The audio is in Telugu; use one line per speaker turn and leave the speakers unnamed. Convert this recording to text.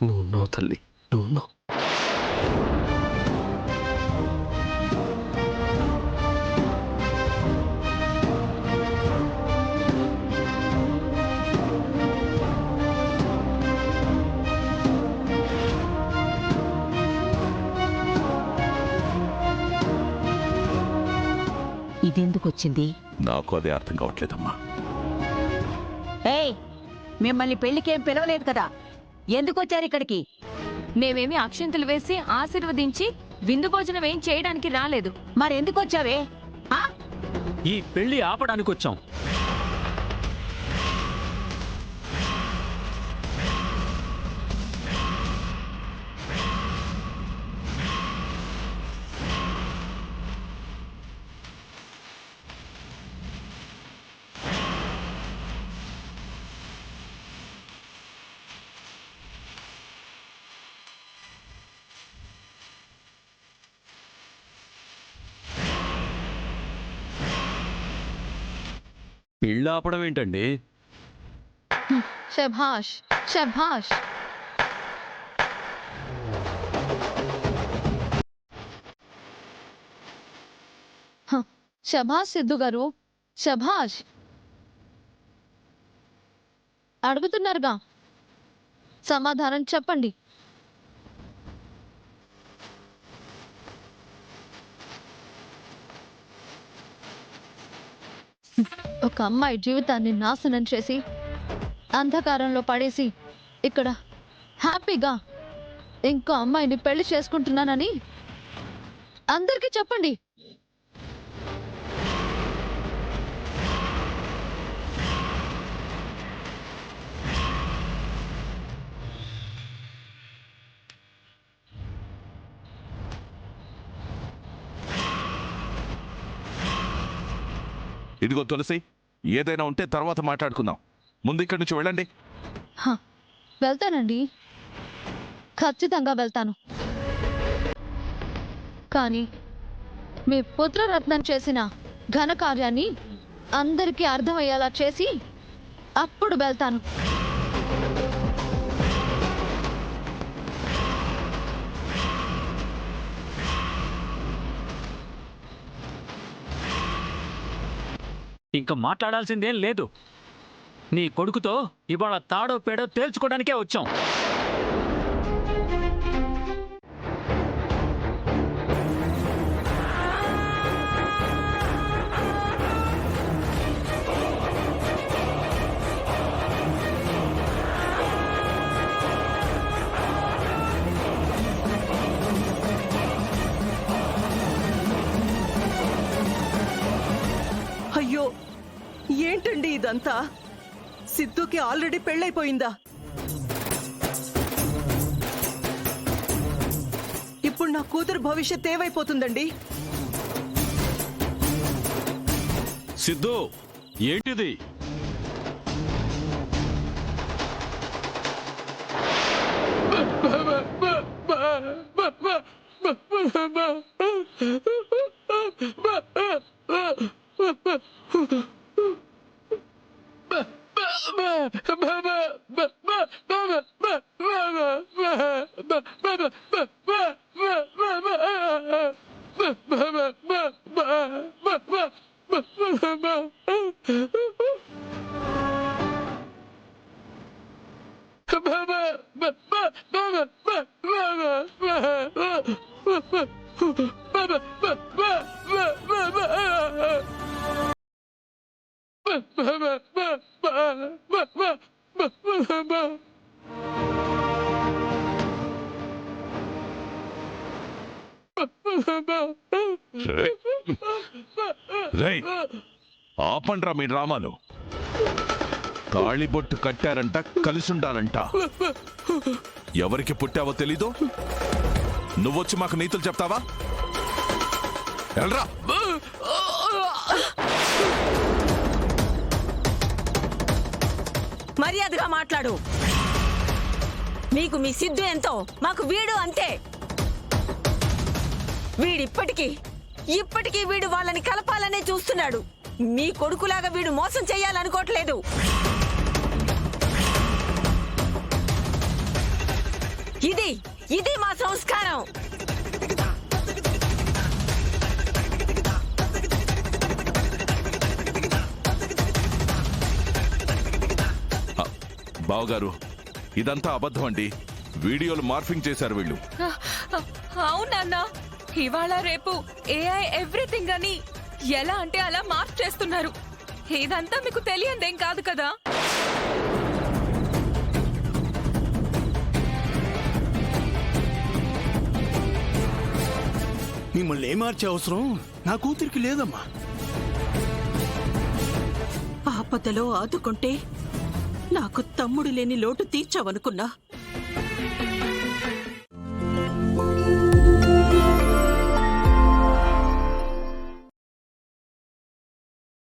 నువ్వు తల్లి నువ్వు
ఇదెందుకు వచ్చింది?
నాకు అదే అర్థం కావట్లేదమ్మా.
ఏయ్, మిమ్మల్ని పెళ్లికేం పిలవలేదు కదా, ఎందుకు వచ్చారు ఇక్కడికి?
మేమేమి అక్షింతలు వేసి ఆశీర్వదించి విందు భోజనం ఏం చేయడానికి రాలేదు.
మరెందుకు వచ్చావే?
ఈ పెళ్లి ఆపడానికి వచ్చాం. పెళ్ళి ఆపడం ఏంటండి?
శభాష్ శభాష్. శభాష్ సిద్ధు గారు, శభాష్. అడుగుతున్నారుగా, సమాధానం చెప్పండి. ఒక అమ్మాయి జీవితాన్ని నాశనం చేసి అంధకారంలో పడేసి ఇక్కడ హ్యాపీగా ఇంకో అమ్మాయిని పెళ్లి చేసుకుంటున్నానని అందరికీ చెప్పండి.
ఇదిగో తులసి, ఏదైనా ఉంటే తర్వాత మాట్లాడుకుందాం. ముందు ఇక్కడి నుంచి వెళ్ళండి.
వెళ్తానండి, ఖచ్చితంగా వెళ్తాను. కానీ మీ పుత్రరత్నం చేసిన ఘనకార్యాన్ని అందరికీ అర్థమయ్యేలా చేసి అప్పుడు వెళ్తాను.
ఇంకా మాట్లాడాల్సిందేం లేదు. నీ కొడుకుతో ఇవాళ తాడో పేడో తేల్చుకోవడానికే వచ్చాం.
అయ్యో, ఏంటండి ఇదంతా? సిద్ధుకి ఆల్రెడీ పెళ్ళైపోయిందా? ఇప్పుడు నా కూతురు భవిష్యత్ ఏమైపోతుందండి?
సిద్ధు, ఏంటిది?
ఆపండ్రా మీ డ్రామాలు. తాళిబొట్టు కట్టారంట, కలిసుండాలంట. ఎవరికి పుట్టావో తెలీదు, నువ్వొచ్చి మాకు నీతులు చెప్తావా? ఎల్రా.
మర్యాదగా మాట్లాడు. మీకు మీ సిద్ధు ఎంతో, మాకు వీడు అంతే. ఇప్పటికీ వీడు వాళ్ళని కలపాలనే చూస్తున్నాడు. మీ కొడుకులాగా వీడు మోసం చెయ్యాలనుకోవట్లేదు. ఇది ఇది మా సంస్కారం.
బావగారు ఇదంతా అబద్ధం అండి. వీడియోలు మార్ఫింగ్ చేశారు వీళ్ళు.
అవునన్నా, ఇవాళ రేపు ఏఐ ఎవ్రీథింగ్ అని ఎలా అంటే అలా మార్క్ చేస్తున్నారు. ఇదంతా మీకు తెలియందేం కాదు కదా.
మిమ్మల్ని ఏమార్చే అవసరం నా కూతురికి లేదమ్మా.
ఆపదలో ఆదుకుంటే నాకు తమ్ముడు లేని లోటు తీర్చావనుకున్నా.